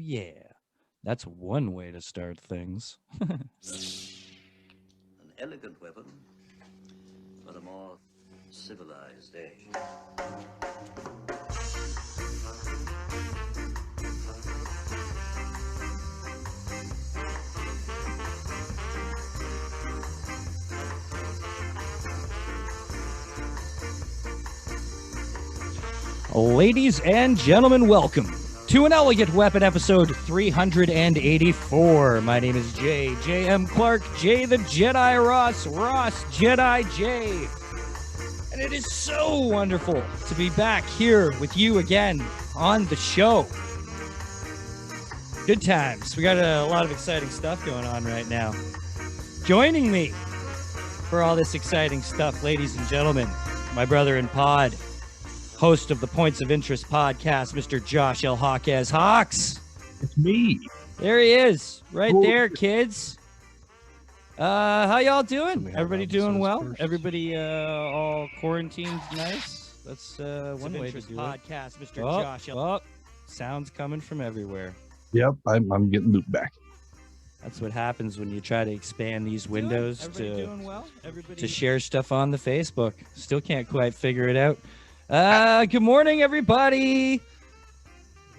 yeah. That's one way to start things. An elegant weapon, but a more civilized age. Ladies and gentlemen, welcome to an Elegant Weapon episode 384. My name is J.M. Clark, J the Jedi Ross, Ross Jedi J. And it is so wonderful to be back here with you again on the show. Good times. We got a lot of exciting stuff going on right now. Joining me for all this exciting stuff, ladies and gentlemen, my brother in pod, host of the Points of Interest podcast, Mr. Josh L. Hawkes. Hawks. It's me. There he is. Right there, kids. How y'all doing? Everybody doing well? First. Everybody all quarantined nice? That's one way to do podcast, Mr. Josh L. Oh, sounds coming from everywhere. Yep, I'm getting looped back. That's what happens when you try to expand these windows to share stuff on the Facebook. Still can't quite figure it out. Good morning, everybody.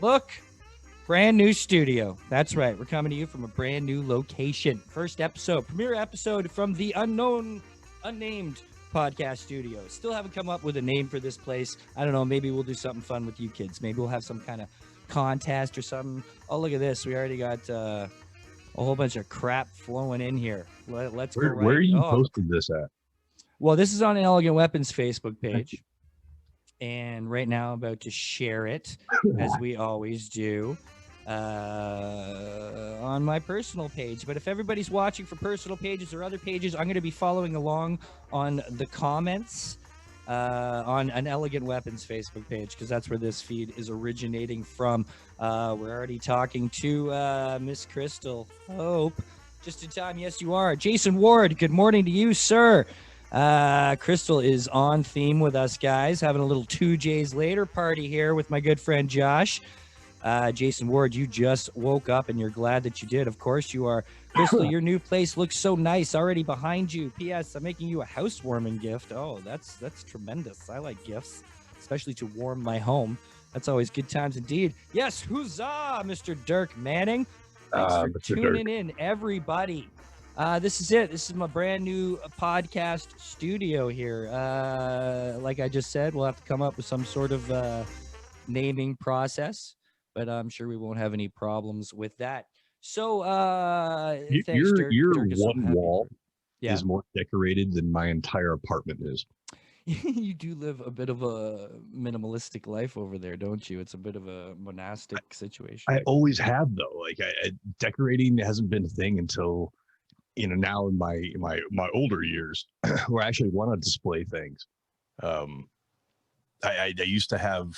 Look, brand new studio. That's right. We're coming to you from a brand new location. First episode, premiere episode from the unnamed podcast studio. Still haven't come up with a name for this place. I don't know. Maybe we'll do something fun with you kids. Maybe we'll have some kind of contest or something. Oh, look at this. We already got a whole bunch of crap flowing in here. Let's go. Where are you posted this at? Well, this is on Elegant Weapons Facebook page. And right now I'm about to share it, as we always do, on my personal page. But if everybody's watching for personal pages or other pages, I'm going to be following along on the comments on an Elegant Weapons Facebook page, because that's where this feed is originating from. We're already talking to Miss Crystal Hope. Just in time, yes, you are. Jason Ward, good morning to you, sir. Crystal is on theme with us, guys, having a little 2J's later party here with my good friend Josh. Jason Ward, you just woke up and you're glad that you did. Of course you are. Crystal, your new place looks so nice already behind you. P.S. I'm making you a housewarming gift. Oh, that's tremendous. I like gifts, especially to warm my home. That's always good times indeed. Yes, huzzah, Mr. Dirk Manning. Thanks for tuning in, everybody. This is it. This is my brand new podcast studio here. Like I just said, we'll have to come up with some sort of naming process, but I'm sure we won't have any problems with that. So, thanks, Dirk. Your Dirk is one so wall is more decorated than my entire apartment is. You do live a bit of a minimalistic life over there, don't you? It's a bit of a monastic situation. I always have, though. Like, decorating hasn't been a thing until, now in my older years, where I actually want to display things. I used to have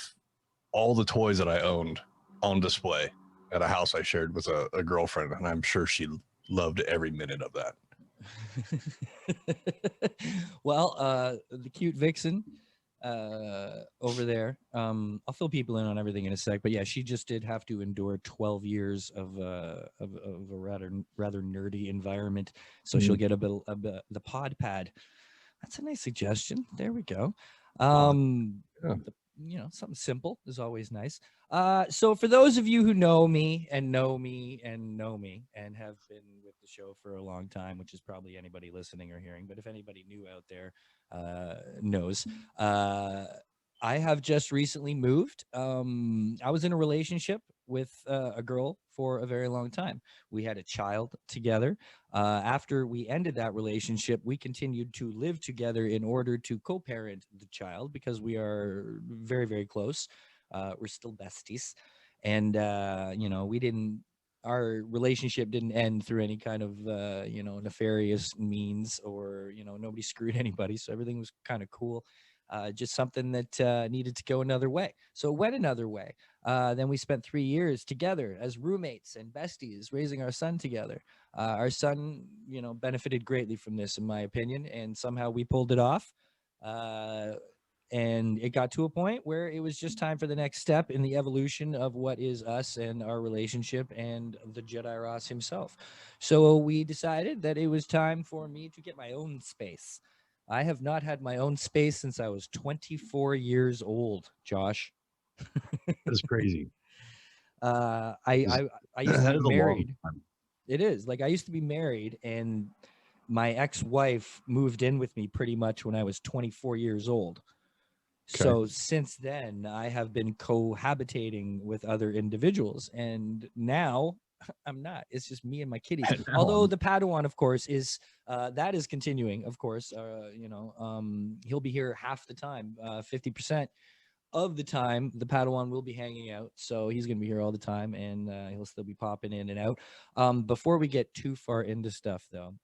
all the toys that I owned on display at a house I shared with a girlfriend, and I'm sure she loved every minute of that. Well, the cute vixen over there, I'll fill people in on everything in a sec, but yeah, she just did have to endure 12 years of a rather nerdy environment, so she'll get a bit of the pod pad. That's a nice suggestion. There we go. Something simple is always nice. So for those of you who know me and have been with the show for a long time, which is probably anybody listening or hearing, but if anybody new out there knows, I have just recently moved. I was in a relationship with a girl for a very long time. We had a child together. After we ended that relationship, we continued to live together in order to co-parent the child, because we are very, very close. We're still besties. And, our relationship didn't end through any kind of, nefarious means, or, nobody screwed anybody. So everything was kind of cool. Just something that needed to go another way. So it went another way. Then we spent 3 years together as roommates and besties, raising our son together. Our son, benefited greatly from this, in my opinion, and somehow we pulled it off. and it got to a point where it was just time for the next step in the evolution of what is us and our relationship and the Jedi Ross himself. So we decided that it was time for me to get my own space. I have not had my own space since I was 24 years old, Josh. That's crazy. I used to That be is a long married. time. It is like I used to be married, and my ex-wife moved in with me pretty much when I was 24 years old. Okay. So since then, I have been cohabitating with other individuals, and now I'm not. It's just me and my kitties. Although the Padawan, of course, is that is continuing. Of course, he'll be here half the time, 50% of the time. The Padawan will be hanging out, so he's gonna be here all the time, and he'll still be popping in and out. Before we get too far into stuff, though.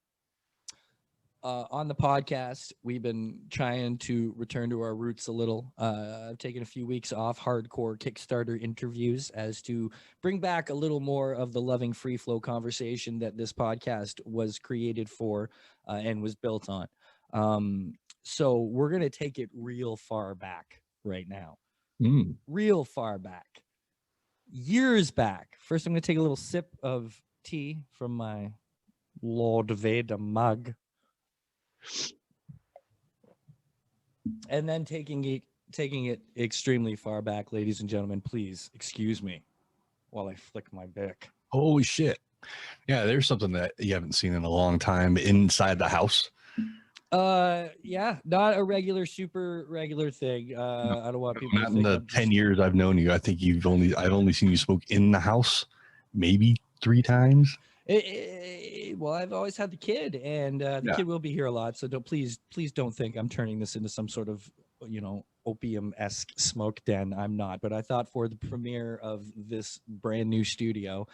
On the podcast, we've been trying to return to our roots a little. I've taken a few weeks off hardcore Kickstarter interviews as to bring back a little more of the loving free flow conversation that this podcast was created for and was built on. So we're going to take it real far back right now. Real far back. Years back. First, I'm going to take a little sip of tea from my Lord Vader mug. And then taking it extremely far back, ladies and gentlemen, please excuse me while I flick my bick. Holy shit. Yeah, there's something that you haven't seen in a long time inside the house. Yeah, not a regular, super regular thing. No, I don't want people not to in think the I'm 10 just... years I've known you. I think I've only seen you smoke in the house maybe 3 times. Well, I've always had the kid, and the kid will be here a lot. So please don't think I'm turning this into some sort of, opium-esque smoke den. I'm not. But I thought for the premiere of this brand new studio,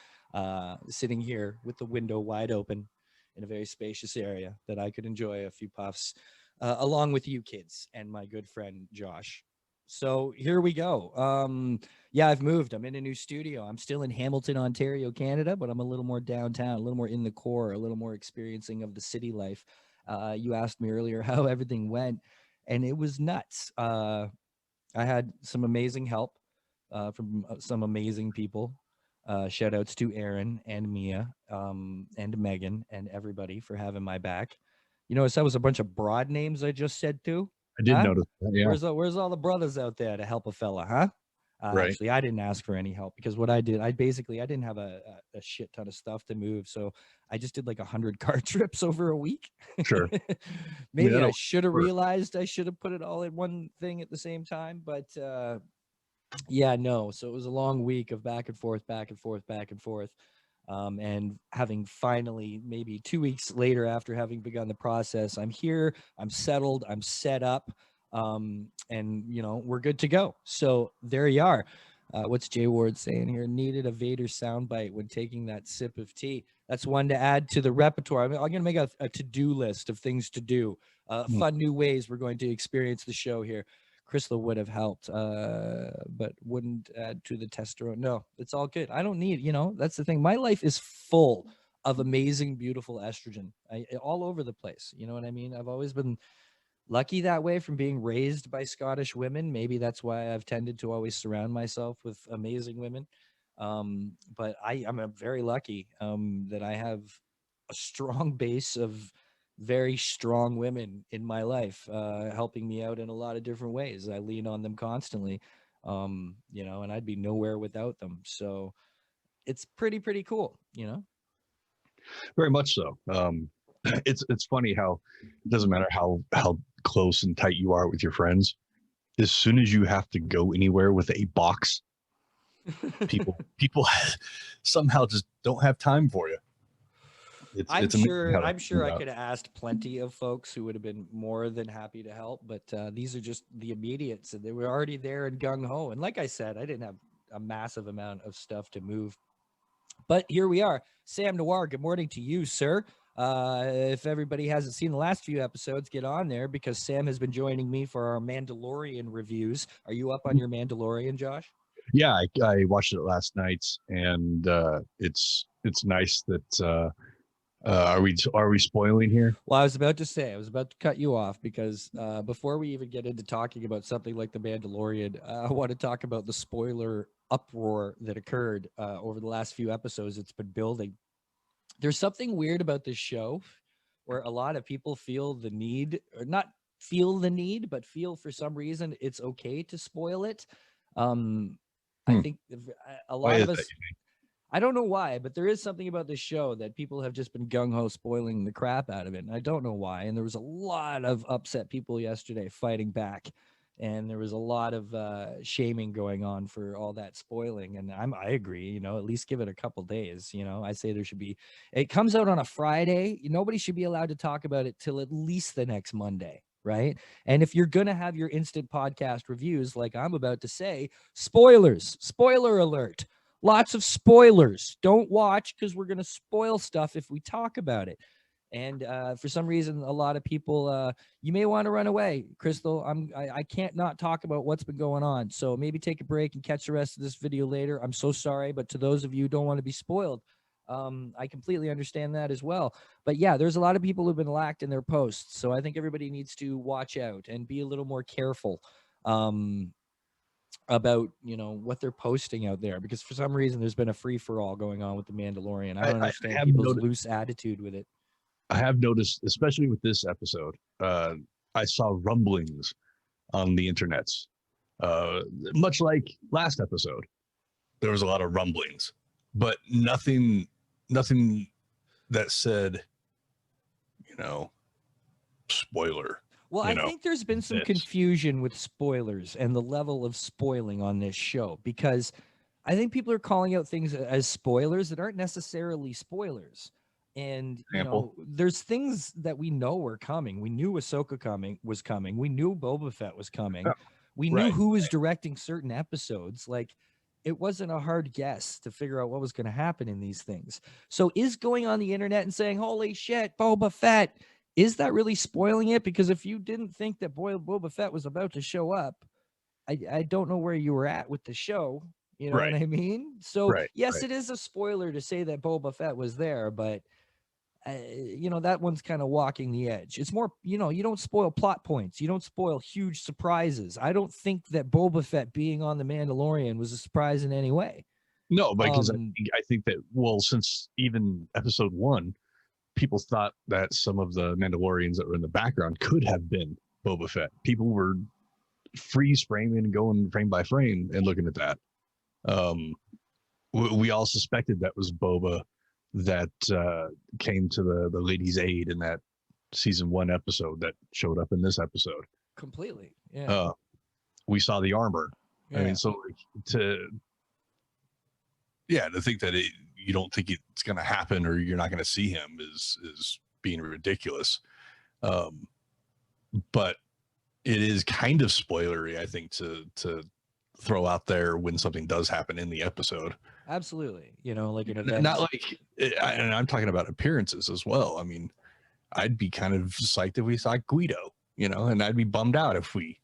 sitting here with the window wide open in a very spacious area, that I could enjoy a few puffs along with you kids and my good friend Josh. So here we go. Yeah, I've moved. I'm in a new studio. I'm still in Hamilton, Ontario, Canada, but I'm a little more downtown, a little more in the core, a little more experiencing of the city life. You asked me earlier how everything went, and it was nuts. I had some amazing help from some amazing people. Shout outs to Aaron and Mia and Megan and everybody for having my back. You notice that was a bunch of broad names I just said too. I did notice that, yeah. Where's all the brothers out there to help a fella, huh? Right. Actually, I didn't ask for any help because what I did, I didn't have a shit ton of stuff to move. So I just did like 100 car trips over a week. Sure. Maybe I should have realized I should have put it all in one thing at the same time. But yeah, no. So it was a long week of back and forth, back and forth, back and forth. And having finally, maybe 2 weeks later after having begun the process, I'm here, I'm settled, I'm set up. And we're good to go. So there you are. What's Jay Ward saying here? Needed a Vader soundbite when taking that sip of tea. That's one to add to the repertoire. I'm going to make a to-do list of things to do, fun new ways we're going to experience the show here. Crystal would have helped, but wouldn't add to the testosterone. No, it's all good. I don't need, that's the thing. My life is full of amazing, beautiful estrogen all over the place. You know what I mean? I've always been lucky that way from being raised by Scottish women. Maybe that's why I've tended to always surround myself with amazing women. But I'm very lucky that I have a strong base of very strong women in my life, helping me out in a lot of different ways. I lean on them constantly, and I'd be nowhere without them. So it's pretty cool, Very much so. It's funny how it doesn't matter how close and tight you are with your friends. As soon as you have to go anywhere with a box, people somehow just don't have time for you. I'm sure I could have asked plenty of folks who would have been more than happy to help, but these are just the immediates, and they were already there and gung ho. And like I said, I didn't have a massive amount of stuff to move, but here we are. Sam Noir, good morning to you, sir. If everybody hasn't seen the last few episodes, get on there because Sam has been joining me for our Mandalorian reviews. Are you up on your Mandalorian, Josh? Yeah, I watched it last night, and it's nice that Are we spoiling here? Well, I was about to cut you off because before we even get into talking about something like The Mandalorian, I want to talk about the spoiler uproar that occurred over the last few episodes. It's been building. There's something weird about this show where a lot of people feel the need, or not feel the need, but feel for some reason it's okay to spoil it. I think a Why lot is of that, us, I don't know why, but there is something about this show that people have just been gung-ho spoiling the crap out of it. And I don't know why. And there was a lot of upset people yesterday fighting back. And there was a lot of shaming going on for all that spoiling. And I agree, you know, at least give it a couple days. You know, I say there should be, it comes out on a Friday. Nobody should be allowed to talk about it till at least the next Monday. Right. And if you're going to have your instant podcast reviews, like I'm about to say, spoilers, spoiler alert. Lots of spoilers. Don't watch because we're going to spoil stuff if we talk about it. And for some reason, a lot of people, you may want to run away, Crystal. I can't not talk about what's been going on. So maybe take a break and catch the rest of this video later. I'm so sorry, but to those of you who don't want to be spoiled, I completely understand that as well. But yeah, there's a lot of people who've been lacked in their posts. So I think everybody needs to watch out and be a little more careful. About, you know, what they're posting out there, because for some reason there's been a free-for-all going on with The Mandalorian. I don't understand people's loose attitude with it. I have noticed, especially with this episode, I saw rumblings on the internets, much like last episode. There was a lot of rumblings, but nothing that said, you know, spoiler. Well, I think there's been some confusion with spoilers and the level of spoiling on this show, because I think people are calling out things as spoilers that aren't necessarily spoilers. And, you know, there's things that we know are coming. We knew Ahsoka was coming. We knew Boba Fett was coming. We knew who was directing certain episodes. Like, it wasn't a hard guess to figure out what was going to happen in these things. So is going on the internet and saying, holy shit, Boba Fett, is that really spoiling it? Because if you didn't think that Boba Fett was about to show up, I don't know where you were at with the show. You know what I mean? So yes, it is a spoiler to say that Boba Fett was there, but you know, that one's kind of walking the edge. It's more, you know, you don't spoil plot points. You don't spoil huge surprises. I don't think that Boba Fett being on The Mandalorian was a surprise in any way. No, because I think that, well, since even episode 1, people thought that some of the Mandalorians that were in the background could have been Boba Fett. People were freeze framing and going frame by frame and looking at that. We all suspected that was Boba that came to the lady's aid in that season 1 episode that showed up in this episode. Completely. Yeah. We saw the armor. Yeah. I mean, so to think that you don't think it's going to happen or you're not going to see him is being ridiculous. But it is kind of spoilery, I think, to throw out there when something does happen in the episode. Absolutely. You know, like an event. Not like, and I'm talking about appearances as well. I mean, I'd be kind of psyched if we saw Guido, you know, and I'd be bummed out if we.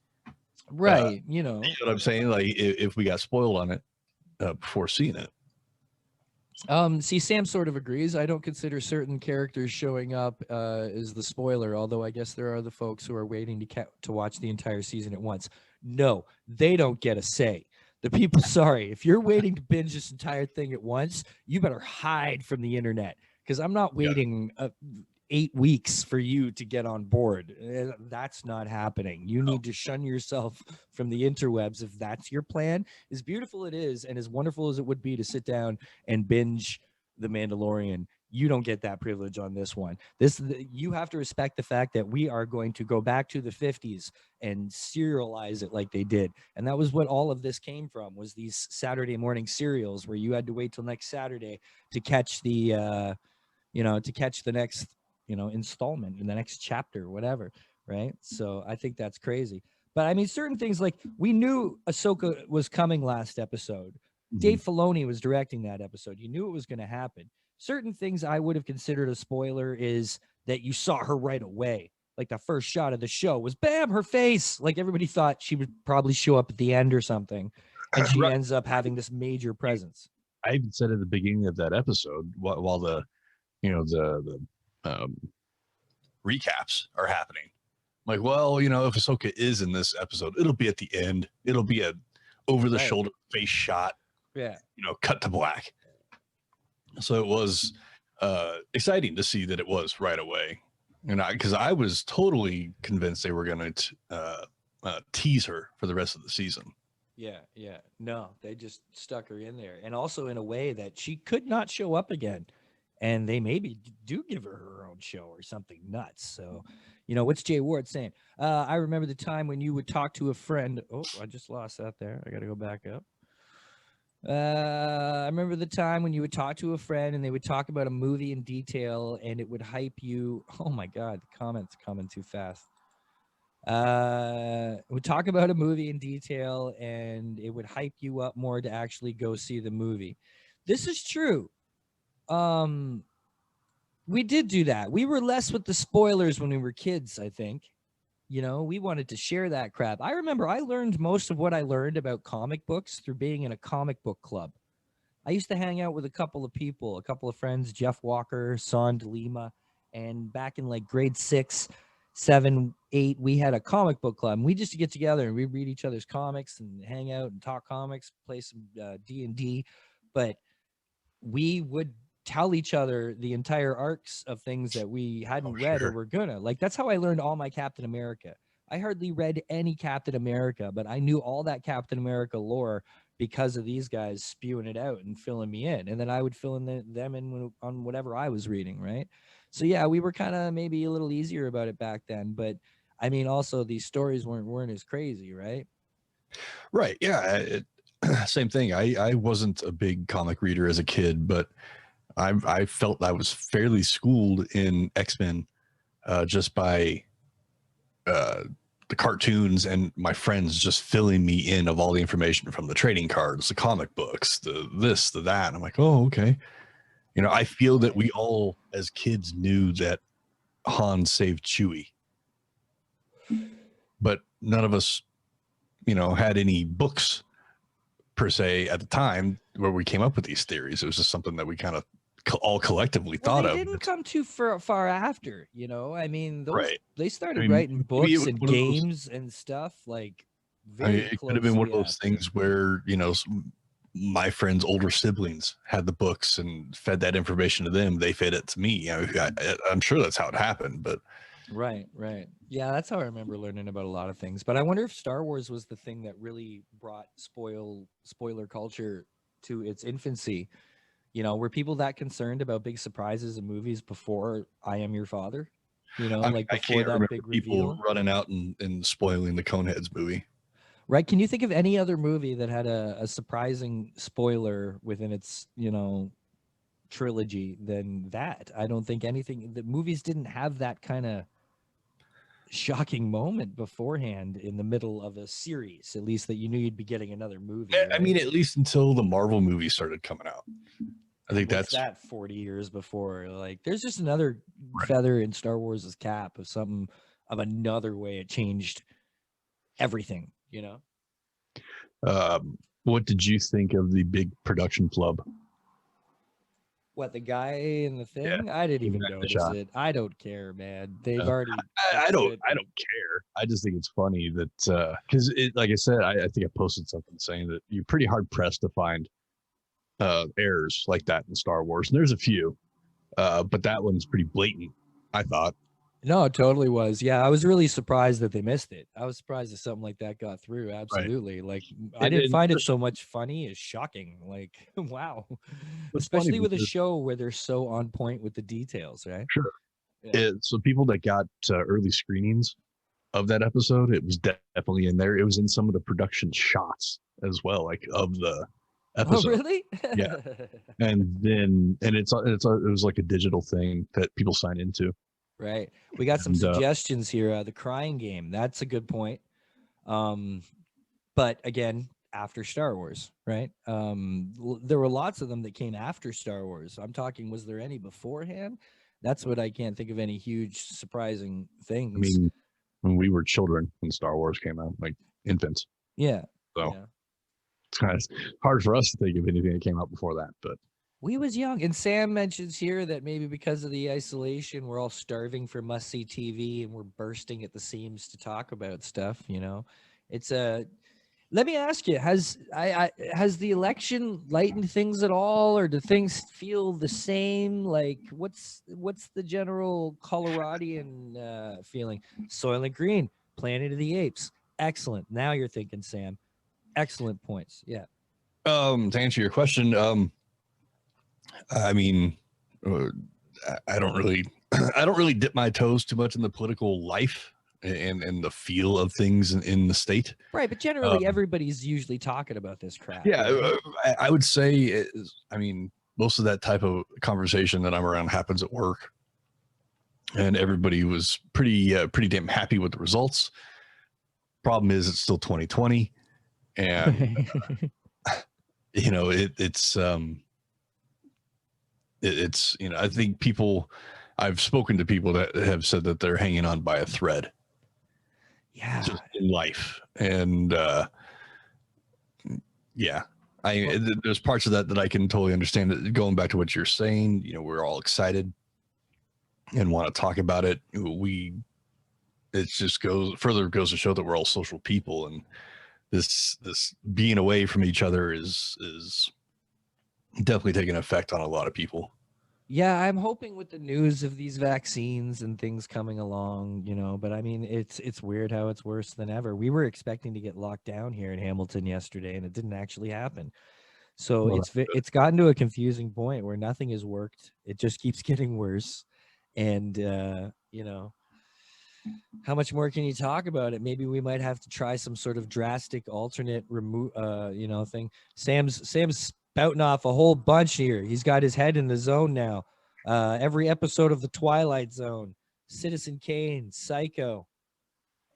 You know what I'm saying? Like if we got spoiled on it before seeing it. See, Sam sort of agrees. I don't consider certain characters showing up as the spoiler, although I guess there are the folks who are waiting to watch the entire season at once. No, they don't get a say. The people, sorry, if you're waiting to binge this entire thing at once, you better hide from the internet, because I'm not waiting 8 weeks for you to get on board. That's not happening. You need to shun yourself from the interwebs if that's your plan. As beautiful it is, and as wonderful as it would be to sit down and binge The Mandalorian, you don't get that privilege on this one. You have to respect the fact that we are going to go back to the 50s and serialize it like they did. And that was what all of this came from, was these Saturday morning serials where you had to wait till next Saturday to catch the, to catch the next, installment in the next chapter, whatever. Right. So I think that's crazy. But I mean, certain things, like we knew Ahsoka was coming last episode. Mm-hmm. Dave Filoni was directing that episode. You knew it was going to happen. Certain things I would have considered a spoiler is that you saw her right away. Like the first shot of the show was bam, her face. Like everybody thought she would probably show up at the end or something. And she ends up having this major presence. I even said at the beginning of that episode, while the the recaps are happening. I'm like, well, if Ahsoka is in this episode, it'll be at the end. It'll be a over the shoulder face shot. Yeah. Cut to black. So it was exciting to see that it was right away. Because I was totally convinced they were going to tease her for the rest of the season. Yeah. No, they just stuck her in there. And also in a way that she could not show up again. And they maybe do give her own show or something nuts. So, what's Jay Ward saying? I remember the time when you would talk to a friend. Oh, I just lost that there. I got to go back up. I remember the time when you would talk to a friend and they would talk about a movie in detail and it would hype you. Oh my God, the comments coming too fast. Would talk about a movie in detail and it would hype you up more to actually go see the movie. This is true. We did do that. We were less with the spoilers when we were kids, I think. We wanted to share that crap. I remember I learned most of what I learned about comic books through being in a comic book club. I used to hang out with a couple of people, a couple of friends, Jeff Walker, Son DeLima, and back in like grade 6, 7, 8, we had a comic book club. And we just get together and we read each other's comics and hang out and talk comics, play some D&D. But we would tell each other the entire arcs of things that we hadn't read or were gonna. Like, that's how I learned all my Captain America. I hardly read any Captain America, but I knew all that Captain America lore because of these guys spewing it out and filling me in. And then I would fill in them in on whatever I was reading, right? So yeah, we were kind of maybe a little easier about it back then. But I mean, also these stories weren't as crazy, right? Right. Yeah. Same thing. I wasn't a big comic reader as a kid, but I felt I was fairly schooled in X-Men just by the cartoons and my friends just filling me in of all the information from the trading cards, the comic books, the this, the that. And I'm like, oh, okay. I feel that we all as kids knew that Han saved Chewie, but none of us, had any books per se at the time where we came up with these theories. It was just something that we kind of all collectively thought of. They didn't come too far after, I mean, they started writing books and games and stuff like it could have been one of those things where my friends' older siblings had the books and fed that information to them. They fed it to me. I'm sure that's how it happened, but right. Yeah, that's how I remember learning about a lot of things. But I wonder if Star Wars was the thing that really brought spoiler culture to its infancy. Were people that concerned about big surprises in movies before I Am Your Father? Like before that big reveal? People running out and spoiling the Coneheads movie. Right. Can you think of any other movie that had a surprising spoiler within its, trilogy than that? I don't think anything. The movies didn't have that kind of shocking moment beforehand in the middle of a series, at least that you knew you'd be getting another movie. Right? I mean, at least until the Marvel movies started coming out. I think that's 40 years before. Like, there's just another feather in Star Wars' cap of another way it changed everything, What did you think of the big production flub? What, the guy in the thing? Yeah, I didn't even notice it. I don't care, man. They've already. I don't care. I just think it's funny that because like I said, I think I posted something saying that you're pretty hard pressed to find errors like that in Star Wars, and there's a few, but that one's pretty blatant, I thought. No, it totally was. Yeah, I was really surprised that they missed it. I was surprised that something like that got through. Absolutely. Like, I didn't find it so much funny as shocking. Like, wow. Especially with a show where they're so on point with the details, right? Sure. Yeah. So people that got early screenings of that episode, it was definitely in there. It was in some of the production shots as well, like of the episode. Oh, really? Yeah. And it was like a digital thing that people sign into. Right. We got some suggestions here. The Crying Game. That's a good point. But again, after Star Wars, right? There were lots of them that came after Star Wars. I'm talking, was there any beforehand? That's what I can't think of any huge surprising things. I mean, when we were children when Star Wars came out, like infants. Yeah. So it's kind of hard for us to think of anything that came out before that, but We was young, and Sam mentions here that maybe because of the isolation, we're all starving for must-see TV, and we're bursting at the seams to talk about stuff. You know, it's a. Let me ask you: has the election lightened things at all, or do things feel the same? Like, what's the general Coloradian feeling? Soylent Green, Planet of the Apes, excellent. Now you're thinking, Sam. Excellent points. Yeah. To answer your question, I mean, uh, I don't really, I don't really dip my toes too much in the political life and the feel of things in the state. Right, but generally everybody's usually talking about this crap. Yeah, right? I would say, I mean, most of that type of conversation that I'm around happens at work, and everybody was pretty damn happy with the results. Problem is, it's still 2020, and you know, it's you know, I think people, I've spoken to people that have said that they're hanging on by a thread Yeah. just in life, and yeah, there's parts of that that I can totally understand. Going back to what you're saying, you know, we're all excited and want to talk about it. It just goes to show that we're all social people, and this being away from each other is definitely taking effect on a lot of people. Yeah, I'm hoping with the news of these vaccines and things coming along, you know, but I mean it's weird how it's worse than ever. We were expecting to get locked down here in Hamilton yesterday and it didn't actually happen. So Well, it's gotten to a confusing point where nothing has worked. It just keeps getting worse. And you know, how much more can you talk about it? Maybe we might have to try some sort of drastic alternate remove you know, thing. Sam's spouting off a whole bunch here. He's got his head in the zone now. Every episode of the Twilight Zone, Citizen Kane, Psycho,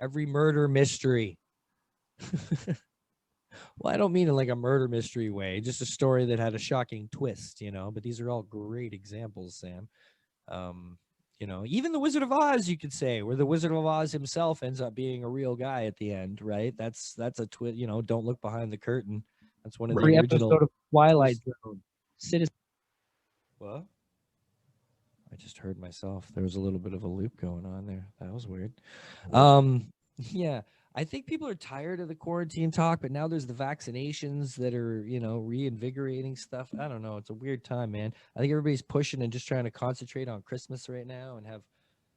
every murder mystery. Well, I don't mean in like a murder mystery way, just a story that had a shocking twist, you know, but these are all great examples, Sam. Um, you know, even the Wizard of Oz, you could say, where the Wizard of Oz himself ends up being a real guy at the end, right? That's a twist. You know, don't look behind the curtain. That's one of the original episode of Twilight Zone. Citizen. What? I just heard myself. There was a little bit of a loop going on there. That was weird. Yeah. I think people are tired of the quarantine talk, but now there's the vaccinations that are, you know, reinvigorating stuff. I don't know. It's a weird time, man. I think everybody's pushing and just trying to concentrate on Christmas right now and have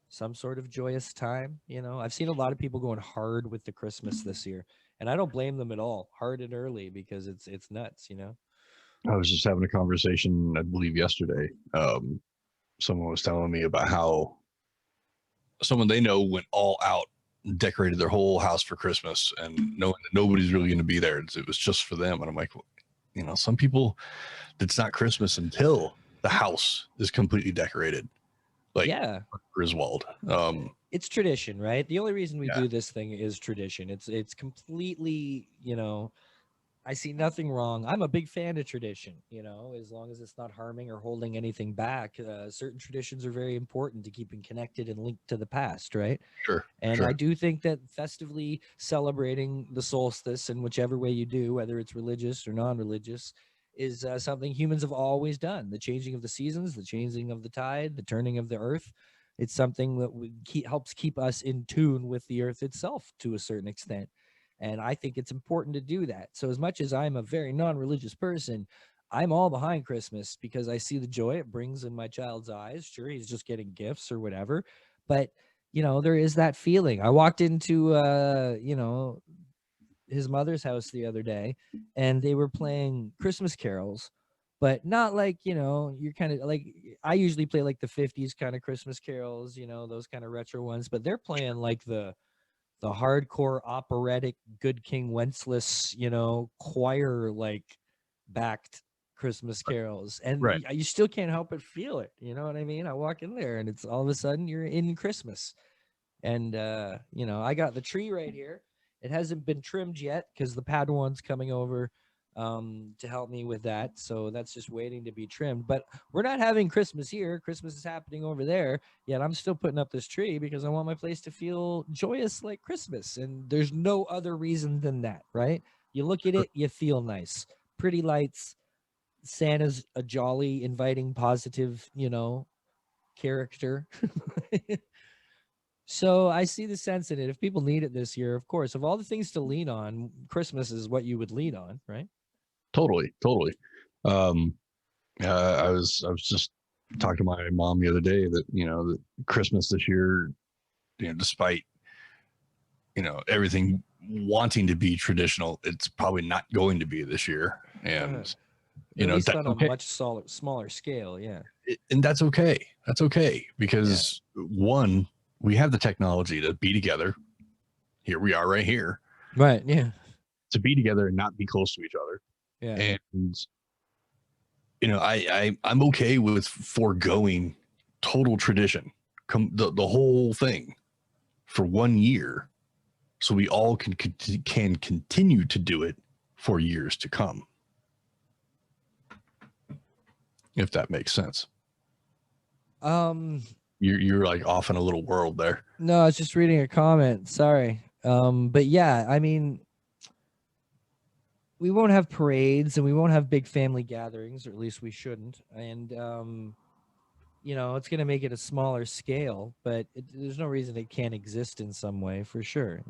some sort of joyous time. You know, I've seen a lot of people going hard with the Christmas this year, and I don't blame them at all. Hard and early because it's nuts, you know. I was just having a conversation, I believe yesterday. Someone was telling me about how someone they know went all out, decorated their whole house for Christmas, and knowing that nobody's really going to be there, it was just for them. And I'm like, well, you know, some people, it's not Christmas until the house is completely decorated, like Yeah. Griswold. It's tradition, right? The only reason we Yeah. do this thing is tradition. It's completely, you know, I see nothing wrong. I'm a big fan of tradition, you know, as long as it's not harming or holding anything back. Certain traditions are very important to keeping connected and linked to the past, right? Sure. And sure. I do think that festively celebrating the solstice in whichever way you do, whether it's religious or non-religious, is something humans have always done. The changing of the seasons, the changing of the tide, the turning of the earth. It's something that helps keep us in tune with the earth itself to a certain extent. And I think it's important to do that. So as much as I'm a very non-religious person, I'm all behind Christmas because I see the joy it brings in my child's eyes. Sure, he's just getting gifts or whatever, but you know, there is that feeling. I walked into you know, his mother's house the other day and they were playing Christmas carols, but not like, you know, you're kind of like, I usually play like the 50s kind of Christmas carols, you know, those kind of retro ones, but they're playing like the hardcore operatic Good King Wenceslas, you know, choir like backed Christmas carols, and Right. you still can't help but feel it. You know what I mean? I walk in there, and it's all of a sudden you're in Christmas, and you know, I got the tree right here. It hasn't been trimmed yet because the Padawan's coming over to help me with that. So that's just waiting to be trimmed. But we're not having Christmas here. Christmas is happening over there. Yet I'm still putting up this tree because I want my place to feel joyous like Christmas. And there's no other reason than that, right? You look at it, you feel nice. Pretty lights, Santa's a jolly, inviting, positive, character. So I see the sense in it. If people need it this year, of course, of all the things to lean on, Christmas is what you would lean on, right? Totally. Um, I was just talking to my mom the other day that that Christmas this year, despite everything wanting to be traditional, it's probably not going to be this year, and At least that's on a okay. much smaller scale, yeah. And that's okay. That's okay because one, we have the technology to be together. Here we are, right here, Right? Yeah. to be together and not be close to each other. Yeah. And I'm okay with foregoing total tradition, the whole thing, for 1 year, so we all can continue to do it for years to come. If that makes sense. You're like off in a little world there. No, I was just reading a comment. Sorry. But yeah, I mean, we won't have parades and we won't have big family gatherings, or at least we shouldn't. And it's going to make it a smaller scale, but there's no reason it can't exist in some way, for sure.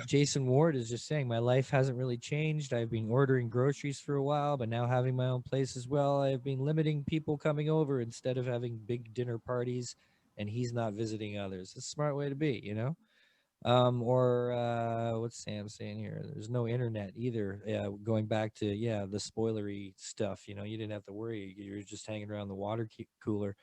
Jason Ward is just saying, my life hasn't really changed. I've been ordering groceries for a while, but now having my own place as well, I've been limiting people coming over instead of having big dinner parties, and he's not visiting others. It's a smart way to be, what's Sam saying here? There's no internet either. Going back to the spoilery stuff, you didn't have to worry. You're just hanging around the water cooler.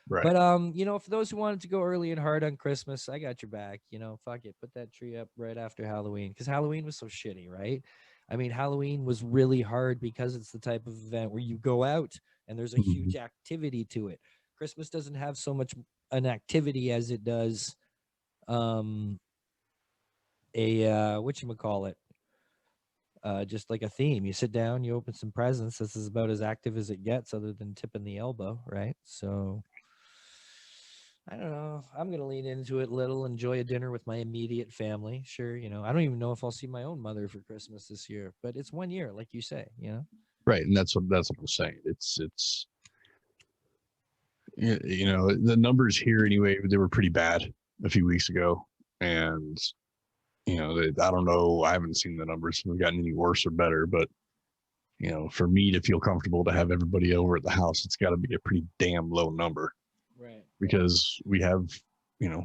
Right. But for those who wanted to go early and hard on Christmas, I got your back. Fuck it, put that tree up right after Halloween, because Halloween was so shitty, right? I mean, Halloween was really hard because it's the type of event where you go out and there's a huge activity to it. Christmas doesn't have so much an activity as it does just like a theme. You sit down, you open some presents. This is about as active as it gets, other than tipping the elbow, right? So I don't know. I'm going to lean into it a little, enjoy a dinner with my immediate family. Sure. I don't even know if I'll see my own mother for Christmas this year, but it's 1 year, like you say, Right. And that's what I'm saying. It's the numbers here anyway, they were pretty bad a few weeks ago. And, I don't know. I haven't seen the numbers if they've gotten any worse or better, but for me to feel comfortable to have everybody over at the house, it's got to be a pretty damn low number. Right. Because we have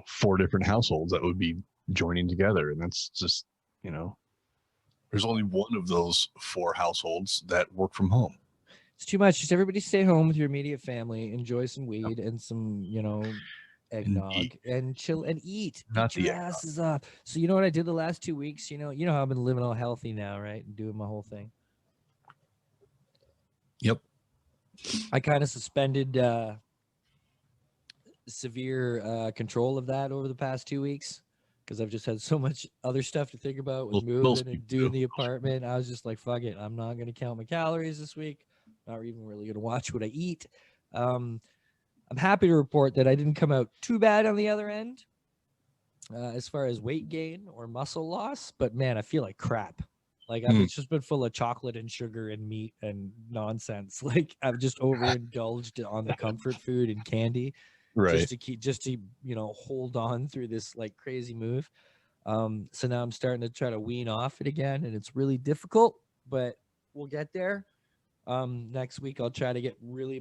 4 different households that would be joining together, and that's just there's only one of those 4 households that work from home. It's too much. Just everybody stay home with your immediate family, enjoy some weed and some eggnog, and chill and eat. Not your the asses off. So you know what I did the last 2 weeks? You know how I've been living all healthy now, right? And doing my whole thing. Yep. I kind of suspended severe control of that over the past 2 weeks, because I've just had so much other stuff to think about with moving and doing the apartment. I was just like, fuck it, I'm not going to count my calories this week, not even really going to watch what I eat. I'm happy to report that I didn't come out too bad on the other end as far as weight gain or muscle loss, but man, I feel like crap. Like I've just been full of chocolate and sugar and meat and nonsense. Like I've just overindulged on the comfort food and candy. Right. Just to hold on through this like crazy move. So now I'm starting to try to wean off it again, and it's really difficult, but we'll get there. Next week I'll try to get really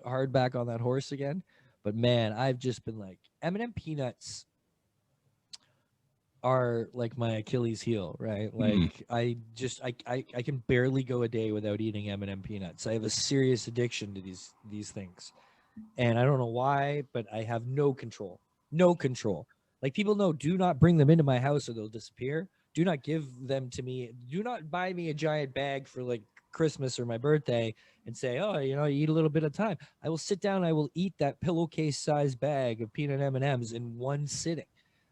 hard back on that horse again. But man, I've just been like, M&M peanuts are like my Achilles heel, right? Like I can barely go a day without eating M&M peanuts. I have a serious addiction to these things. And I don't know why, but I have no control. Like people know, do not bring them into my house or they'll disappear. Do not give them to me. Do not buy me a giant bag for like Christmas or my birthday and say, oh, you eat a little bit of time. I will sit down. I will eat that pillowcase sized bag of peanut M&Ms in one sitting.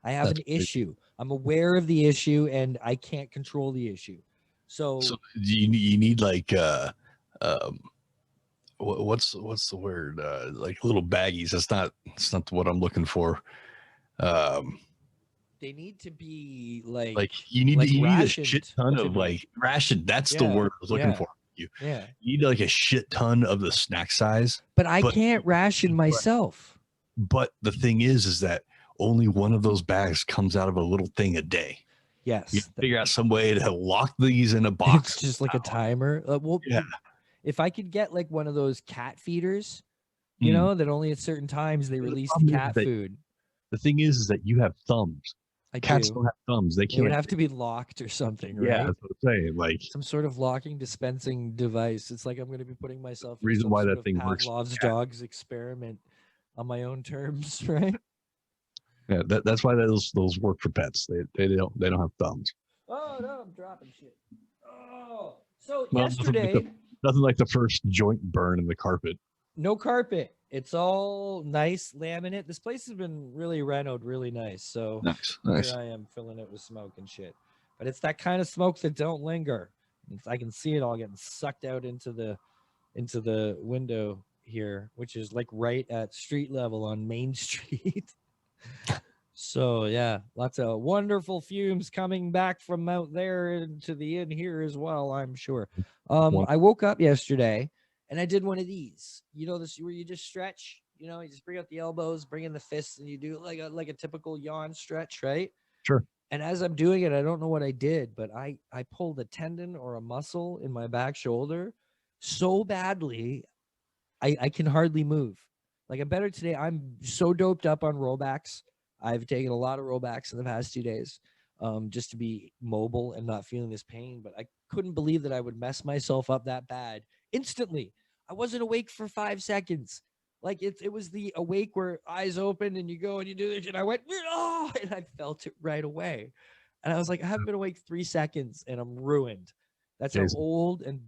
I have an issue. I'm aware of the issue and I can't control the issue. So you need like, what's the word? Like little baggies. It's not what I'm looking for. They need to be like you need a rationed. shit ton of like ration. That's the word I was looking for. you. Yeah. You need like a shit ton of the snack size. But I But- can't ration myself. But the thing is that only one of those bags comes out of a little thing a day. You Yes. figure out some way to lock these in a It's box. just like a timer. Well, Yeah. if I could get like one of those cat feeders, you Mm. know, that only at certain times they The release the problem is cat that- food. The thing is that you have thumbs. I Cats do. don't have thumbs. They It can't. would have to be locked or something, right? Yeah, that's what I'm saying. Like, Some sort of locking dispensing device. It's like I'm going to be putting myself in Reason some why sort that of thing works for Pavlov's cats. dogs experiment on my own terms, right? yeah, that's why those work for pets. They don't have thumbs. Oh no, I'm dropping shit. Oh, so Well, yesterday, Nothing like the first joint burn in the carpet. no carpet. It's all nice laminate. This place has been really renoed, really nice. So Nice, here I am filling it with smoke and shit. But it's that kind of smoke that don't linger. I can see it all getting sucked out into the window here, which is like right at street level on Main Street. So yeah, lots of wonderful fumes coming back from out there into the inn here as well, I'm sure. I woke up yesterday and I did one of these. You know this where you just stretch, you know, you just bring out the elbows, bring in the fists, and you do like a typical yawn stretch, right? Sure. And as I'm doing it, I don't know what I did, but I pulled a tendon or a muscle in my back shoulder so badly, I can hardly move. Like I'm better today. I'm so doped up on rollbacks. I've taken a lot of rollbacks in the past 2 days, just to be mobile and not feeling this pain. But I couldn't believe that I would mess myself up that bad instantly. I wasn't awake for 5 seconds. Like it was the awake where eyes open and you go and you do this, and I went, oh, and I felt it right away. And I was like, I haven't been awake 3 seconds and I'm ruined. That's how Jason. old and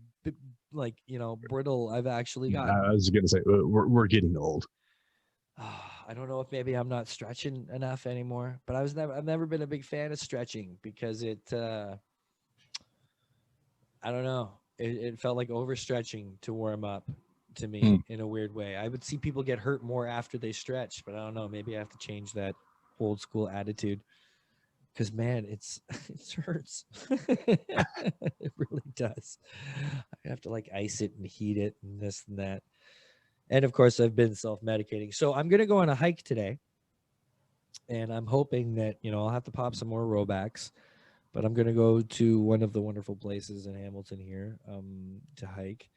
like, you know, brittle I've actually got. I was gonna say we're getting old. I don't know if maybe I'm not stretching enough anymore, but I've never been a big fan of stretching because it I don't know. It felt like overstretching to warm up to me in a weird way. I would see people get hurt more after they stretch, but I don't know. Maybe I have to change that old school attitude. Because man, it hurts. It really does. I have to like ice it and heat it and this and that. And of course, I've been self-medicating. So I'm gonna go on a hike today, and I'm hoping that I'll have to pop some more Robacks, but I'm gonna go to one of the wonderful places in Hamilton here to hike,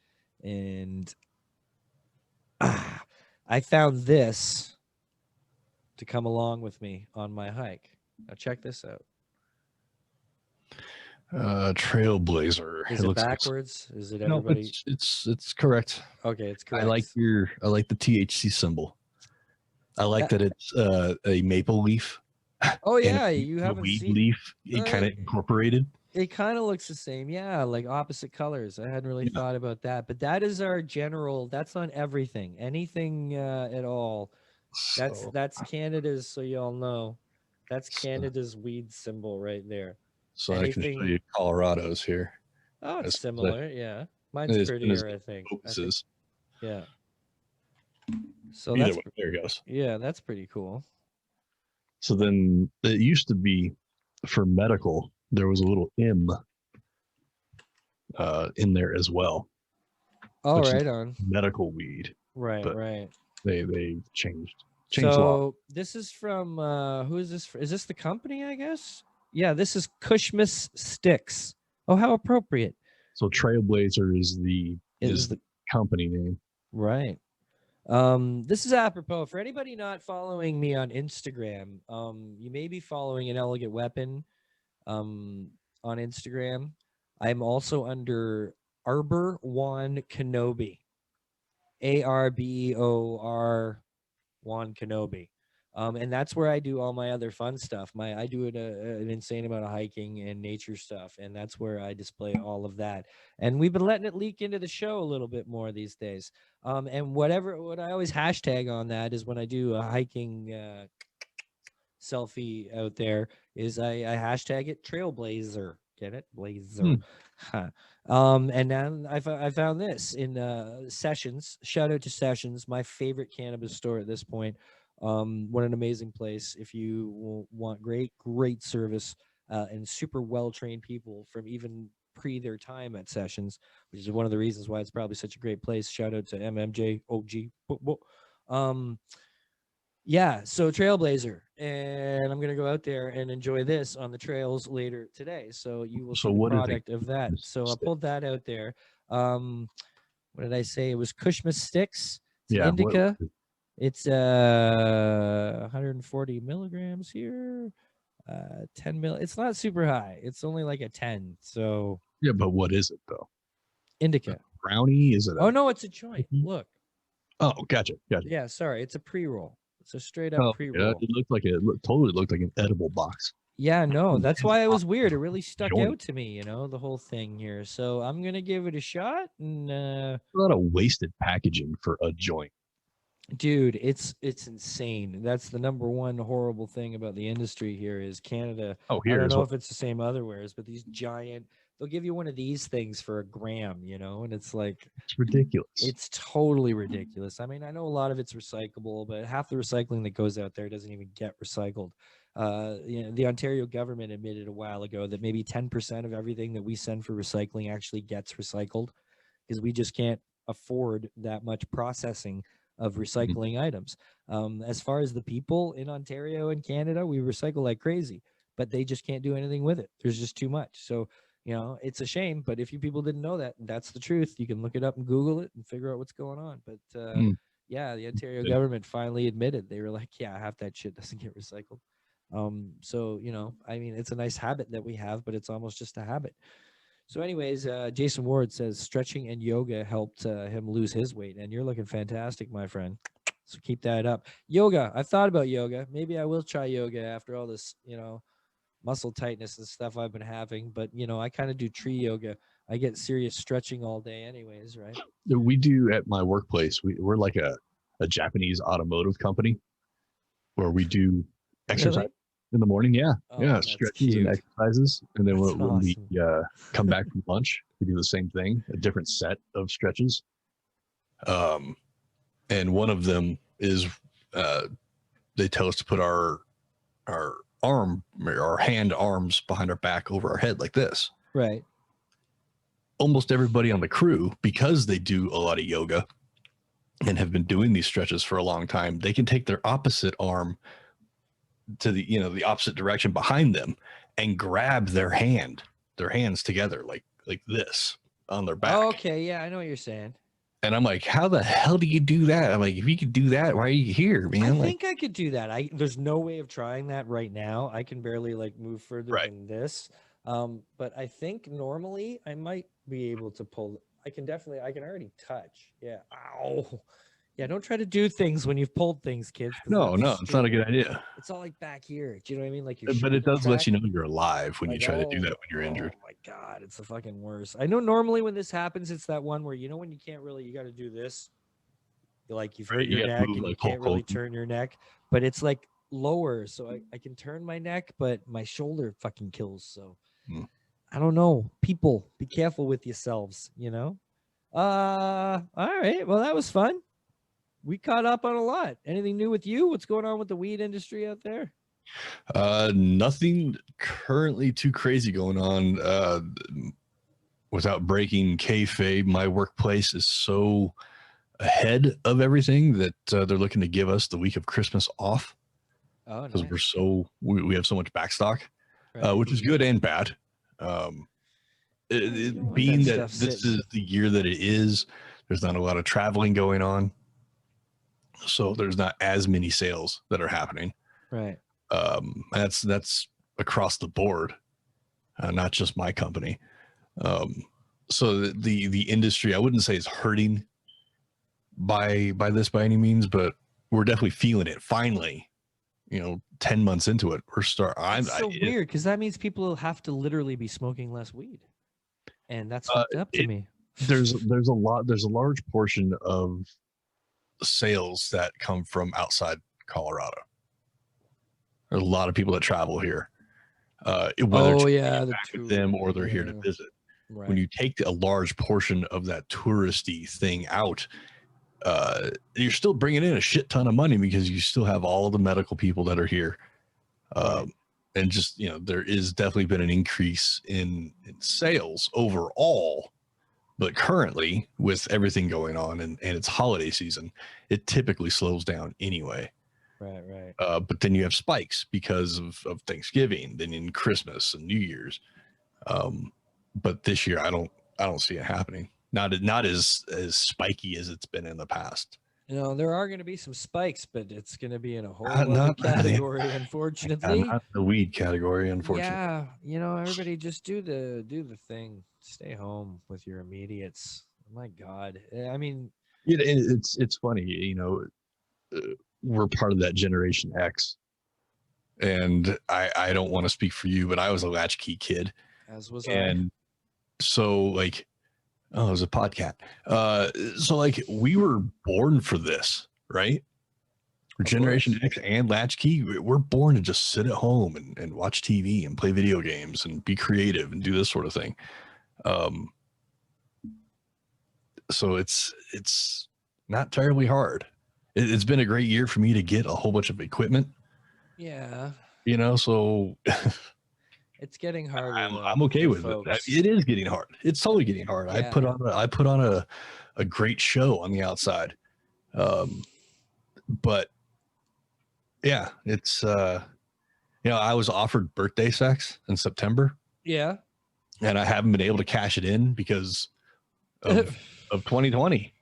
and I found this to come along with me on my hike. Now check this out. Trailblazer. Is it looks like backwards? Is it no, everybody? it's correct. Okay, it's correct. I like the THC symbol. I like that it's a maple leaf. Oh and yeah, a you haven't weed seen. leaf. It kind of incorporated. It kind of looks the same, yeah, like opposite colors. I hadn't really thought about that, but that is our general. That's on everything, anything at all. That's Canada's. So y'all know, that's Canada's weed symbol right there. So I can show anything- you Colorado's here. Oh, it's That's- similar, yeah. it Mine's is- prettier, I think. Focuses. Yeah. So Either that's way, there it goes. yeah, that's pretty cool. So then it used to be for medical, there was a little M in there as well. Oh, Which is right on. medical weed. Right, but right. They changed a lot. So this is from who is this? Is this the company? I guess. Yeah, this is Cushmas Sticks. Oh, how appropriate. So Trailblazer is the company name. Right. This is apropos for anybody not following me on Instagram. You may be following an Elegant Weapon on Instagram. I'm also under Arbor One Kenobi. ARBOR Juan Kenobi. And that's where I do all my other fun stuff. I do an insane amount of hiking and nature stuff, and that's where I display all of that. And we've been letting it leak into the show a little bit more these days. And what I always hashtag on that is when I do a hiking selfie out there is I hashtag it Trailblazer. Get it? Blazer. Huh. And then I found this in Sessions. Shout out to Sessions, my favorite cannabis store at this point. What an amazing place. If you want great service and super well-trained people from even pre their time at Sessions, which is one of the reasons why it's probably such a great place. Shout out to MMJ OG. Yeah, so Trailblazer, and I'm gonna go out there and enjoy this on the trails later today. So you will see So the what is product of that. So I pulled that out there. What did I say? It was Kushma Sticks. It's an Yeah. indica. It's 140 milligrams here. 10 mil. It's not super high. It's only like a 10. So Yeah, but what is it though? indica. Brownie? Is it? Oh no, it's a joint. Mhm. Look. Oh, gotcha. Yeah, sorry. It's a pre-roll. It's a straight up Oh, pre-roll. yeah, it looked like totally looked like an edible box. Yeah, no, that's why it was weird. It really stuck Joint. out to me, you know, the whole thing here. So I'm gonna give it a shot, and A lot of wasted packaging for a joint. dude, it's insane. That's the number one horrible thing about the industry here is Canada. Oh, I don't here's know what. if it's the same otherwheres, but these giant, they'll give you one of these things for a gram, you know, and it's like It's ridiculous. it's totally ridiculous. I mean, I know a lot of it's recyclable, but half the recycling that goes out there doesn't even get recycled. You know, the Ontario government admitted a while ago that maybe 10% of everything that we send for recycling actually gets recycled because we just can't afford that much processing of recycling items. As far as the people in Ontario and Canada, we recycle like crazy, but they just can't do anything with it. There's just too much. So, you know, it's a shame, but if you people didn't know that, that's the truth. You can look it up and Google it and figure out what's going on. But yeah, the Ontario Yeah. government finally admitted. They were like, yeah, half that shit doesn't get recycled. So, you know, I mean, it's a nice habit that we have, but it's almost just a habit. So anyways, Jason Ward says stretching and yoga helped him lose his weight, and you're looking fantastic, my friend. So keep that up. Yoga, I've thought about yoga. Maybe I will try yoga after all this, you know, muscle tightness and stuff I've been having. But, you know, I kind of do tree yoga. I get serious stretching all day anyways, right? We do at my workplace. We're like a Japanese automotive company where we do exercise Really? in the morning. Yeah. Oh, Yeah. that's Stretches and cute. exercises. And then That's when we awesome. come back from lunch, we do the same thing, a different set of stretches. And one of them is they tell us to put our hand arms behind our back over our head like this. Right. Almost everybody on the crew, because they do a lot of yoga and have been doing these stretches for a long time, they can take their opposite arm to the, you know, the opposite direction behind them and grab their hands together like this on their back. Oh, okay. Yeah, I know what you're saying. And I'm like, how the hell do you do that? I'm like, if you could do that, why are you here, man? I Like, think I could do that. There's no way of trying that right now. I can barely like move further Right. than this. But I think normally I might be able to pull. I can already touch. Yeah. Ow. Yeah. Don't try to do things when you've pulled things, kids. 'cause no, that's it's not a good stupid. idea. It's all like back here. Do you know what I mean? Like your But it shoulder does let track. you know you're alive when you Like, try to do that when you're injured. Oh my god, it's the fucking worst. I know normally when this happens, it's that one where you know when you can't really, you got to do this. Like you've hurt Right, you your gotta neck move and you like can't Hulk really Hogan. turn your neck, but it's like lower, so I can turn my neck, but my shoulder fucking kills. So I don't know. People, be careful with yourselves. You know. All right. Well, that was fun. We caught up on a lot. Anything new with you? What's going on with the weed industry out there? Nothing currently too crazy going on. Without breaking kayfabe, my workplace is so ahead of everything that they're looking to give us the week of Christmas off Oh, because nice. we have so much backstock, Right. which is good and bad. You don't want Being that that stuff this sitting. is the year that it is, there's not a lot of traveling going on, so there's not as many sales that are happening. Right. That's across the board, not just my company. So the industry, I wouldn't say is hurting by this by any means, but we're definitely feeling it. Finally, 10 months into it, we're It's so weird because that means people will have to literally be smoking less weed, and that's fucked up to me. There's a large portion of sales that come from outside Colorado. There's a lot of people that travel here, whether Oh to yeah, be the back with them or they're here to visit. Right. When you take a large portion of that touristy thing out, you're still bringing in a shit ton of money because you still have all the medical people that are here. Right. and just, there is definitely been an increase in sales overall. But currently, with everything going on and it's holiday season, it typically slows down anyway. Right. But then you have spikes because of Thanksgiving, then in Christmas and New Year's. But this year, I don't see it happening. Not as spiky as it's been in the past. There are going to be some spikes, but it's going to be in a whole other Not category, unfortunately. not the weed category, unfortunately. Yeah, everybody just do the thing. Stay home with your immediates. My God, I mean, It's funny, we're part of that Generation X, and I don't want to speak for you, but I was a latchkey kid, as was and so like, oh, it was a podcat. So like, we were born for this, right? For Of Generation course. X and latchkey, we're born to just sit at home and watch TV and play video games and be creative and do this sort of thing. So it's not terribly hard. It's been a great year for me to get a whole bunch of equipment. Yeah, So it's getting harder. I'm okay with it. It is getting hard. It's totally getting hard. Yeah. I put on a great show on the outside. But yeah, it's I was offered birthday sex in September. Yeah. And I haven't been able to cash it in because of 2020.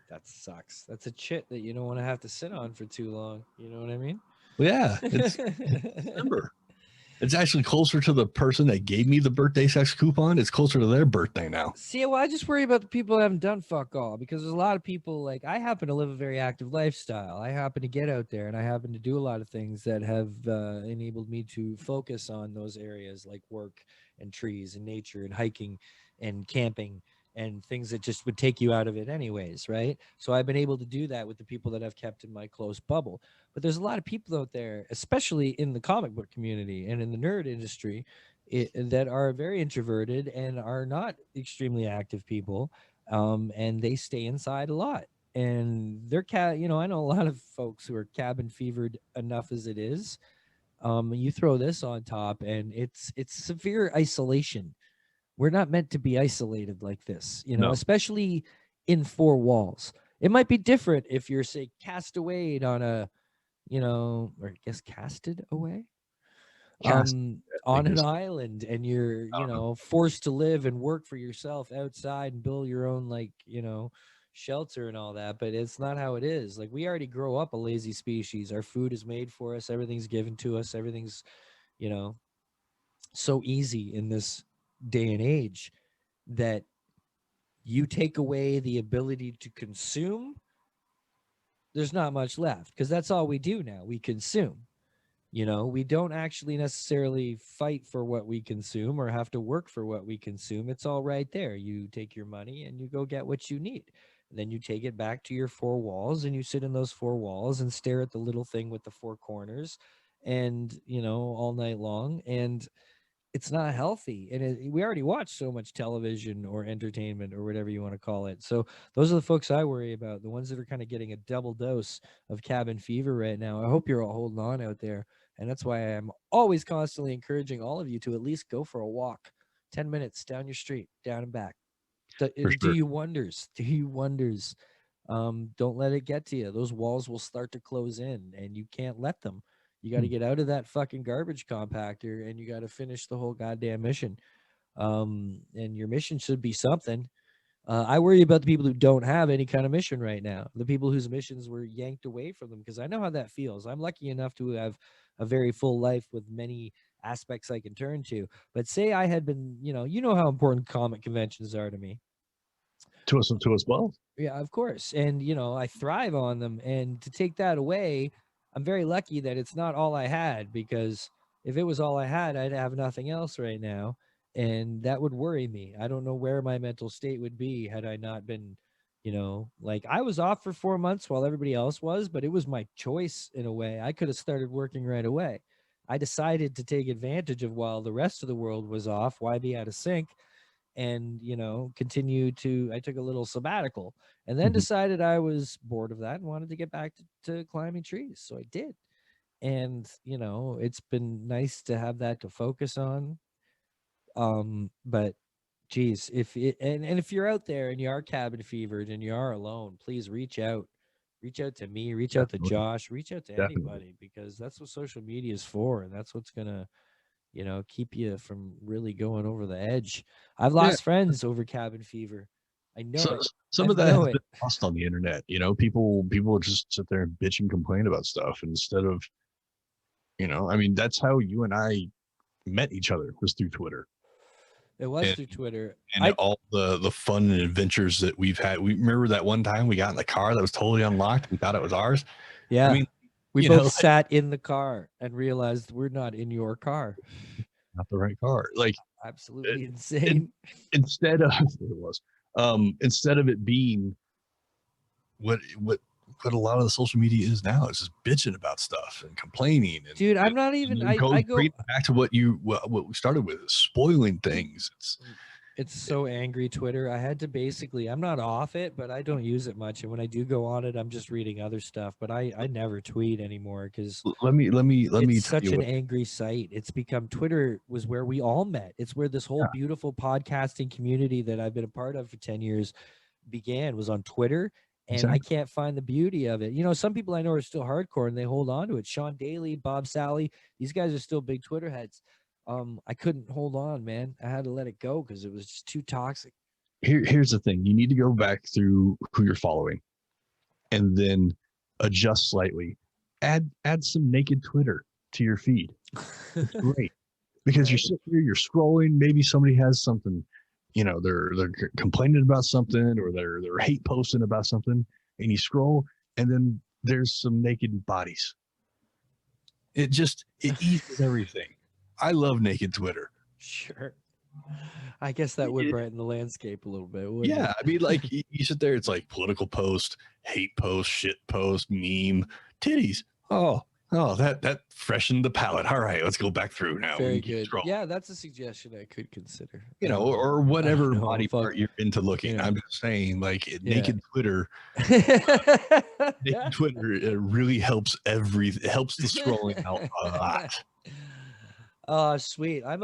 That sucks. That's a chit that you don't want to have to sit on for too long. You know what I mean? Well, yeah, it's December. It's actually closer to the person that gave me the birthday sex coupon. It's closer to their birthday now. See, well, I just worry about the people who haven't done fuck all, because there's a lot of people, like, I happen to live a very active lifestyle. I happen to get out there and I happen to do a lot of things that have enabled me to focus on those areas like work and trees and nature and hiking and camping and things that just would take you out of it anyways, right? So I've been able to do that with the people that I've kept in my close bubble. But there's a lot of people out there, especially in the comic book community and in the nerd industry, that are very introverted and are not extremely active people, and they stay inside a lot. And they're I know a lot of folks who are cabin fevered enough as it is. You throw this on top, and it's severe isolation. We're not meant to be isolated like this, No. especially in four walls. It might be different if you're, say, cast away on a, or I guess casted away on an island, and you're, forced to live and work for yourself outside and build your own, like, shelter and all that. But it's not how it is. Like, we already grow up a lazy species. Our food is made for us. Everything's given to us. Everything's, so easy in this day and age that you take away the ability to consume, there's not much left, because that's all we do now. We consume. We don't actually necessarily fight for what we consume or have to work for what we consume. It's all right there. You take your money and you go get what you need. And then you take it back to your four walls and you sit in those four walls and stare at the little thing with the four corners and, all night long. And it's not healthy. And we already watch so much television or entertainment or whatever you want to call it. So those are the folks I worry about, the ones that are kind of getting a double dose of cabin fever right now. I hope you're all holding on out there. And that's why I'm always constantly encouraging all of you to at least go for a walk, 10 minutes down your street, down and back. Do you wonders. Don't let it get to you. Those walls will start to close in, and you can't let them. You got to get out of that fucking garbage compactor, and you got to finish the whole goddamn mission. And your mission should be something. I worry about the people who don't have any kind of mission right now, the people whose missions were yanked away from them, because I know how that feels. I'm lucky enough to have a very full life with many aspects I can turn to. But say I had been, you know how important comic conventions are to me. To us well. Yeah, of course. And, I thrive on them. And to take that away, I'm very lucky that it's not all I had, because if it was all I had, I'd have nothing else right now. And that would worry me. I don't know where my mental state would be had I not been, like, I was off for 4 months while everybody else was, but it was my choice in a way. I could have started working right away. I decided to take advantage of while the rest of the world was off. Why be out of sync? And, I took a little sabbatical, and then decided I was bored of that and wanted to get back to climbing trees. So I did. and you know, it's been nice to have that to focus on. But geez, if it, and if you're out there and you are cabin fevered and you are alone, please reach out to me, reach out to Definitely, Josh, reach out to definitely. anybody, because that's what social media is for, and that's what's gonna, you know, keep you from really going over the edge. I've Yeah. lost friends over cabin fever. I know So it. I some of that know has it. been lost on the internet. You know, people just sit there and bitch and complain about stuff instead of, I mean, that's how you and I met each other, was through Twitter. It was And through Twitter. And all the fun and adventures that we've had. We remember that one time we got in the car that was totally unlocked. We thought it was ours. Yeah. I mean, We you both know, sat in the car and realized we're not in your car. Not the right car. Like Absolutely it, insane. instead of it was instead of it being what a lot of the social media is now is just bitching about stuff and complaining. And Dude, I'm not even and I go straight back to what we started with, is spoiling things. it's so angry Twitter. I had to basically, I'm not off it, but I don't use it much. And when I do go on it, I'm just reading other stuff. But I never tweet anymore because Let me it's tell such you an what, angry site. It's become, Twitter was where we all met. It's where this whole beautiful podcasting community that I've been a part of for 10 years began, was on Twitter. And I exactly. can't find the beauty of it. You know, some people I know are still hardcore and they hold on to it. Sean Daly, Bob Sally, these guys are still big Twitter heads. I couldn't hold on, man. I had to let it go because it was just too toxic. Here's the thing: you need to go back through who you're following, and then adjust slightly. Add some naked Twitter to your feed. Great, because you're sitting here, you're scrolling. Maybe somebody has something, they're complaining about something, or they're hate posting about something, and you scroll, and then there's some naked bodies. it eases everything. I love naked Twitter. Sure. I guess that would brighten the landscape a little bit, wouldn't Yeah, it? I mean, like you sit there, it's like political post, hate post, shit post, meme, titties. Oh, that freshened the palate. All right, let's go back through now. Very We can keep good. scrolling. Yeah, that's a suggestion I could consider. Or whatever know body if I'll- part you're into looking. yeah. I'm just saying, like Yeah. naked Twitter, naked Twitter, it really helps it helps the scrolling out a lot. Oh, sweet. I'm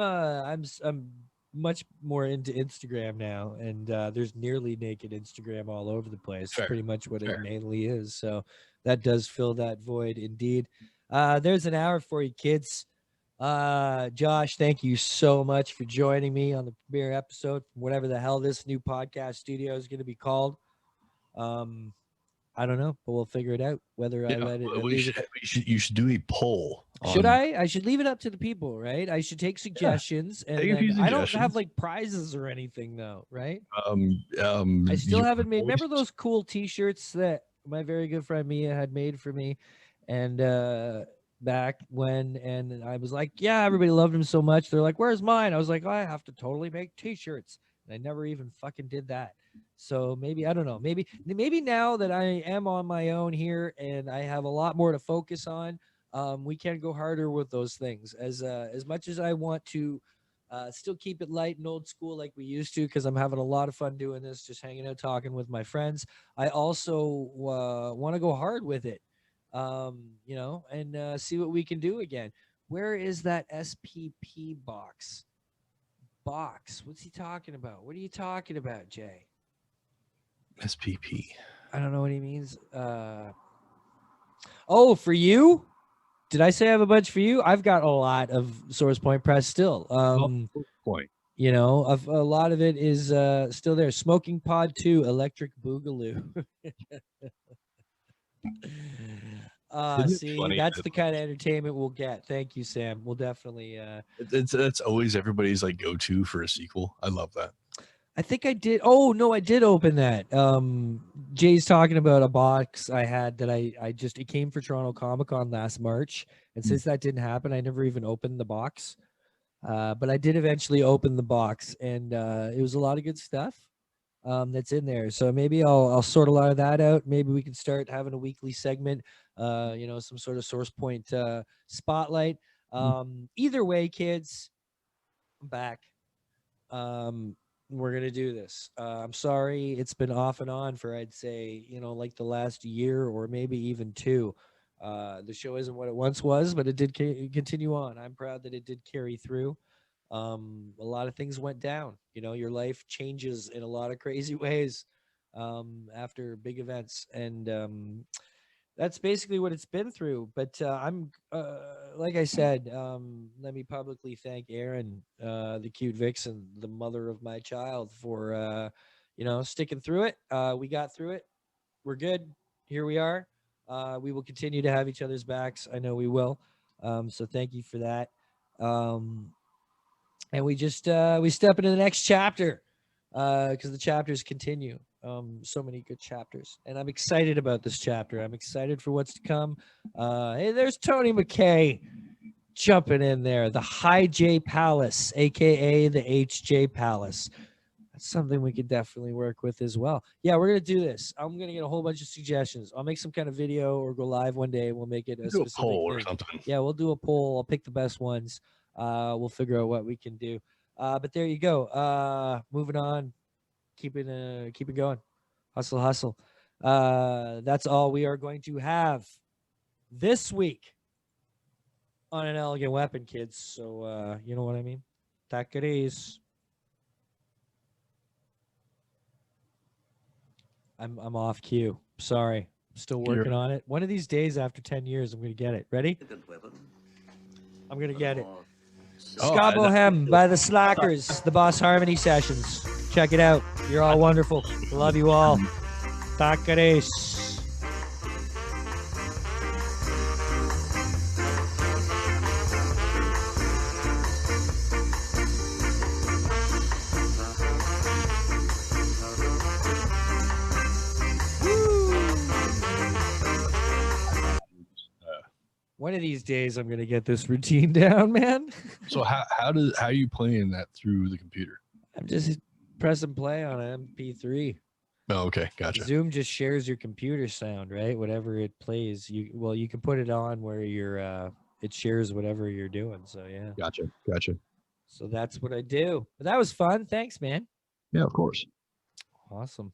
much more into Instagram now, and there's nearly naked Instagram all over the place. Fair, Pretty much what fair. it mainly is. So that does fill that void indeed. There's an hour for you, kids. Josh, thank you so much for joining me on the premiere episode, whatever the hell this new podcast studio is going to be called. I don't know, but we'll figure it out. Whether I Yeah, let it, you should do a poll. should I? I should leave it up to the people, right? I should take suggestions, and take a few then I don't have suggestions. like prizes or anything, though, right? I I still haven't made. Remember those cool T-shirts that my very good friend Mia had made for me, and back when, and I was like, yeah, everybody loved him so much. They're like, where's mine? I was like, oh, I have to totally make T-shirts, and I never even fucking did that. So maybe, I don't know. Maybe now that I am on my own here and I have a lot more to focus on, we can go harder with those things. As much as I want to still keep it light and old school like we used to, because I'm having a lot of fun doing this, just hanging out, talking with my friends. I also want to go hard with it, and see what we can do again. Where is that SPP box? What's he talking about? What are you talking about, Jay? SPP. I don't know what he means. Oh, for you? Did I say I have a bunch for you? I've got a lot of Source Point Press still. Point. You know, a lot of it is still there. Smoking Pod 2, Electric Boogaloo. See, funny that's that, the kind of entertainment we'll get. Thank you, Sam. We'll definitely. It's always everybody's like go-to for a sequel. I love that. I think I did. Oh no, I did open that. Jay's talking about a box I had that I just, it came for Toronto Comic Con last March, and since that didn't happen, I never even opened the box. But I did eventually open the box, and it was a lot of good stuff that's in there. So maybe I'll sort a lot of that out. Maybe we can start having a weekly segment, some sort of Source Point spotlight. Either way, kids, I'm back. We're gonna do this. I'm sorry it's been off and on for, I'd say, like the last year or maybe even two. The show isn't what it once was, but it did continue on. I'm proud that it did carry through. A lot of things went down. You know, your life changes in a lot of crazy ways after big events, and that's basically what it's been through. But I'm like I said, let me publicly thank Erin, the cute vixen, the mother of my child, for sticking through it. We got through it. We're good. Here we are. We will continue to have each other's backs. I know we will. So thank you for that. And we just we step into the next chapter because the chapters continue. So many good chapters, and I'm excited about this chapter. I'm excited for what's to come. Hey, there's Tony McKay jumping in there. The High J Palace, aka the HJ Palace. That's something we could definitely work with as well. Yeah, we're gonna do this. I'm gonna get a whole bunch of suggestions. I'll make some kind of video or go live one day. We'll make it a Do a specific poll or thing. something. Yeah, we'll do a poll. I'll pick the best ones. We'll figure out what we can do. But there you go. Moving on. Keep it going. Hustle. That's all we are going to have this week on An Elegant Weapon, kids. So you know what I mean? Take it easy. I'm off cue. Sorry. I'm still working on it. One of these days after 10 years, I'm going to get it. Ready? A good weapon. I'm going to get it. More Oh, Scott Bohem by the Slackers, the Boss Harmony Sessions. Check it out. You're all wonderful. Love you all. Takares. One of these days, I'm gonna get this routine down, man. So how are you playing that through the computer? I'm just pressing play on an MP3. Oh, okay, gotcha. Zoom just shares your computer sound, right? Whatever it plays, you can put it on where you're it shares whatever you're doing. So yeah. Gotcha. So that's what I do. But that was fun. Thanks, man. Yeah, of course. Awesome.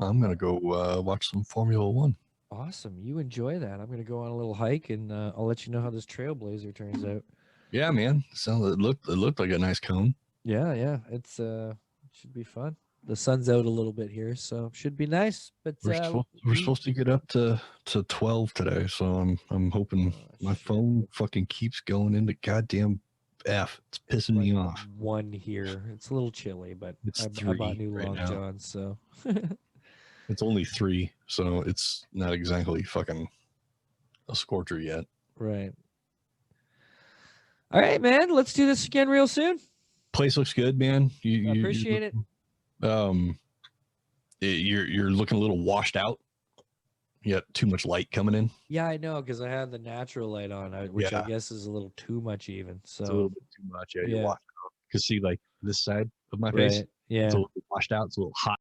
I'm gonna go watch some Formula One. Awesome. You enjoy that. I'm gonna go on a little hike and I'll let you know how this Trailblazer turns out. Yeah, man. It looked like a nice cone. Yeah. It's it should be fun. The sun's out a little bit here, so should be nice. But We're supposed to get up to 12 today, so I'm hoping my phone fucking keeps going into goddamn F. It's pissing me off. 1 here. It's a little chilly, but It's I 3 bought new right long now. johns, so It's only 3, so it's not exactly fucking a scorcher yet. right. All right, man. Let's do this again real soon. Place looks good, man. I appreciate it. You're looking a little washed out. You got too much light coming in. Yeah, I know, because I had the natural light on, which I Yeah. guess is a little too much even. It's a So little bit too much. Yeah, yeah. you're washed out. Because see, like this side of my face, right. Yeah. it's a little bit washed out. It's a little hot